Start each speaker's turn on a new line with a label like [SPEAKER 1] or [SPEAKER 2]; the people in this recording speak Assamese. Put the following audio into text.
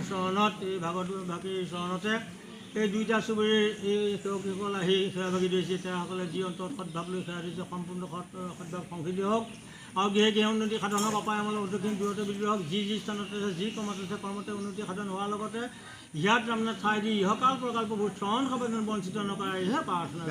[SPEAKER 1] চৰণত এই বাকী চৰণতে এই দুইটা চুবুৰীৰ এই সেৱকসকল আহি সেৱাভাগী দিছে তেওঁসকলে যি অন্তৰত সদ্ভাৱ লৈ সেৱা দিছে সম্পূৰ্ণ সদ্ভাৱ সংসিদ্ধি হওক আৰু গৃহে উন্নতি সাধন হওক অপায় আমল উদ্যোগীন দূৰতে বিদ্ৰোহ হওক যি স্থানত আছে যি কৰ্মত আছে কৰ্মতে উন্নতি সাধন হোৱাৰ লগতে ইয়াত তাৰমানে ঠাই দি ইহকাল প্ৰকল্পবোৰ চৰণ সবেদন বঞ্চিত নকৰাইহে প্ৰাৰ্থনা